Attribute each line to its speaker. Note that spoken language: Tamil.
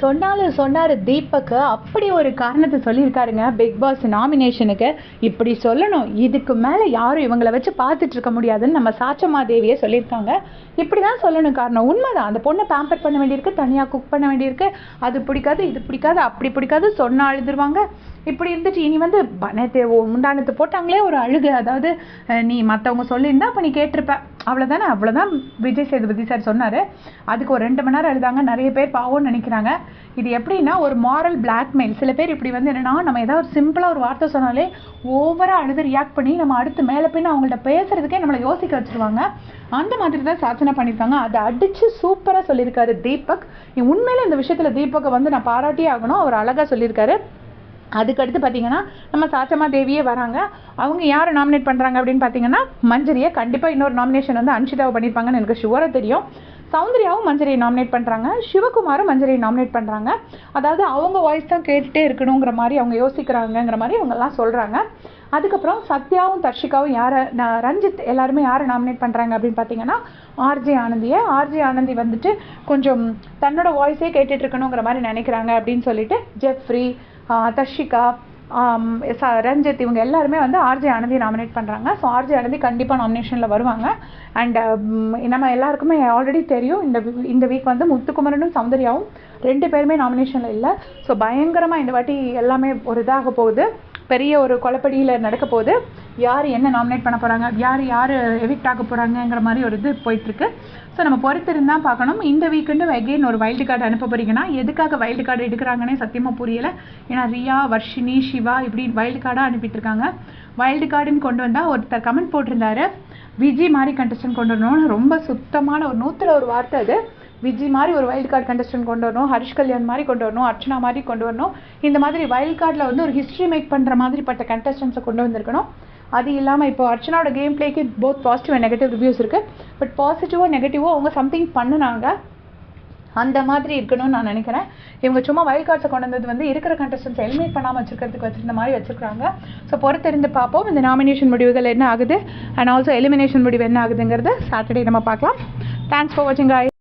Speaker 1: சொன்னாரு தீபக் அப்படி ஒரு காரணத்தை சொல்லியிருக்காருங்க பிக் பாஸ் நாமினேஷனுக்கு. இப்படி சொல்லணும், இதுக்கு மேலே யாரும் இவங்களை வச்சு பார்த்துட்டு இருக்க முடியாதுன்னு நம்ம சாச்சம்மா தேவியே சொல்லியிருக்காங்க. இப்படி தான் சொல்லணும். காரணம் உண்மைதான். அந்த பொண்ணை பேம்பர் பண்ண வேண்டியிருக்கு, தனியாக குக் பண்ண வேண்டியிருக்கு. அது பிடிக்காது, இது பிடிக்காது, அப்படி பிடிக்காது, சொன்னால் அழுதுருவாங்க. இப்படி இருந்துட்டு இனி வந்து முந்தானத்து போட்டாங்களே ஒரு அழுகு. அதாவது நீ மற்றவங்க சொல்லியிருந்தா அப்போ நீ கேட்டிருப்ப, அவ்வளோதானே. அவ்வளோதான் விஜய் சேதுபதி சார் சொன்னார். அதுக்கு ஒரு 2 மணி நேரம் அழுதாங்க. நிறைய பேர் பாவம்னு நினைக்கிறாங்க. இது எப்படின்னா ஒரு மாரல் பிளாக்மெயில். சில பேர் இப்படி வந்து என்னென்னா, நம்ம ஏதாவது ஒரு சிம்பிளாக ஒரு வார்த்தை சொன்னாலே ஓவராக அழுது ரியாக்ட் பண்ணி நம்ம அடுத்து மேலே போய் அவங்கள்ட்ட பேசுறதுக்கே நம்மளை யோசிக்க வச்சுருவாங்க. அந்த மாதிரி தான் சாச்சனா பண்ணியிருக்காங்க. அதை அடித்து சூப்பராக சொல்லியிருக்காரு தீபக். உண்மையிலே இந்த விஷயத்தில் தீபக்கை வந்து நான் பாராட்டியே ஆகணும். அவர் அழகாக சொல்லியிருக்காரு. அதுக்கடுத்து பார்த்தீங்கன்னா நம்ம சாச்சம்மா தேவியே வராங்க. அவங்க யாரை நாமினேட் பண்ணுறாங்க அப்படின்னு பார்த்தீங்கன்னா மஞ்சரியை. கண்டிப்பாக இன்னொரு நாமினேஷன் வந்து அன்ஷிதாவை பண்ணியிருப்பாங்கன்னு எனக்கு ஷுவராக தெரியும். சௌந்தர்யாவும் மஞ்சரியை நாமினேட் பண்ணுறாங்க. சிவகுமாரும் மஞ்சரியை நாமினேட் பண்ணுறாங்க. அதாவது அவங்க வாய்ஸ் தான் கேட்டுகிட்டே இருக்கணுங்கிற மாதிரி அவங்க யோசிக்கிறாங்கங்கிற மாதிரி அவங்கெல்லாம் சொல்கிறாங்க. அதுக்கப்புறம் சத்யாவும் தர்ஷிகாவும் ரஞ்சித் எல்லாருமே யாரை நாமினேட் பண்ணுறாங்க அப்படின்னு பார்த்தீங்கன்னா ஆர்ஜே ஆனந்தி வந்துட்டு கொஞ்சம் தன்னோட வாய்ஸே கேட்டுட்டு இருக்கணுங்கிற மாதிரி நினைக்கிறாங்க அப்படின்னு சொல்லிட்டு ஜெஃப்ரி, தர்ஷிகா, ரஞ்சித் இவங்க எல்லாருமே வந்து ஆர்ஜே ஆனந்தி நாமினேட் பண்ணுறாங்க. ஸோ ஆர்ஜே ஆனந்தி கண்டிப்பாக நாமினேஷனில் வருவாங்க. அண்ட் நம்ம எல்லாருக்குமே ஆல்ரெடி தெரியும், இந்த வீக் வந்து முத்துக்குமரனும் சௌந்தர்யாவும் 2 பேருமே நாமினேஷனில் இல்லை. ஸோ பயங்கரமாக இந்த வாட்டி எல்லாமே ஒரு இதாக போகுது. பெரிய ஒரு குழப்படியில் நடக்க போகுது. யார் என்ன நாமினேட் பண்ண போகிறாங்க, யார் எவிக்ட் ஆக போகிறாங்கங்கிற மாதிரி ஒரு இது போயிட்டுருக்கு. ஸோ நம்ம பொறுத்திருந்தான் பார்க்கணும். இந்த வீக்கெண்டு எகெயின் ஒரு வைல்டு கார்டு அனுப்ப போகிறீங்கன்னா எதுக்காக வைல்டு கார்டு எடுக்கிறாங்கன்னே சத்தியமாக புரியலை. ஏன்னா ரியா, வர்ஷினி, சிவா இப்படி வைல்டு கார்டாக அனுப்பிட்டுருக்காங்க. வைல்டு கார்டுன்னு கொண்டு வந்தால் ஒருத்தர் கமெண்ட் போட்டிருந்தாரு, விஜய் மாதிரி கண்டஸ்டன்ட் கொண்டு வரணும்னு. ரொம்ப சுத்தமான ஒரு 100ல் ஒரு வார்த்தை அது. விஜய் மாதிரி ஒரு வைல்டு கார்டு கண்டஸ்டன்ட் கொண்டு வரணும், ஹரிஷ் கல்யாண் மாதிரி கொண்டு வரணும், அர்ச்சனா மாதிரி கொண்டு வரணும். இந்த மாதிரி வைல்டு கார்டில் வந்து ஒரு ஹிஸ்ட்ரி மேக் பண்ணுற மாதிரிப்பட்ட கண்டஸ்டன்ஸை கொண்டு வந்திருக்கணும். அது இல்லாமல் இப்போ அர்ச்சனாவோட கேம் பிளேக்கு both positive and negative reviews இருக்குது. பட் பாசிட்டிவோ நெகட்டிவோ அவங்க சம்திங் பண்ணுனாங்க. அந்த மாதிரி இருக்கணும்னு நான் நினைக்கிறேன். இவங்க சும்மா வைல்ட் கார்ட்ஸை கொண்டு வந்தது வந்து இருக்கிற கண்டஸ்டன்ஸ் எலிமினேட் பண்ணாமல் வச்சிருந்த மாதிரி வச்சிருக்காங்க. ஸோ பொறுத்திருந்து பார்ப்போம் இந்த நாமினேஷன் முடிவுகள் என்ன ஆகுது அண்ட் ஆல்சோ எலிமினேஷன் முடிவு என்ன ஆகுதுங்கிறது சாட்டர்டே நம்ம பார்க்கலாம். தேங்க்ஸ் ஃபார் வாட்சிங்.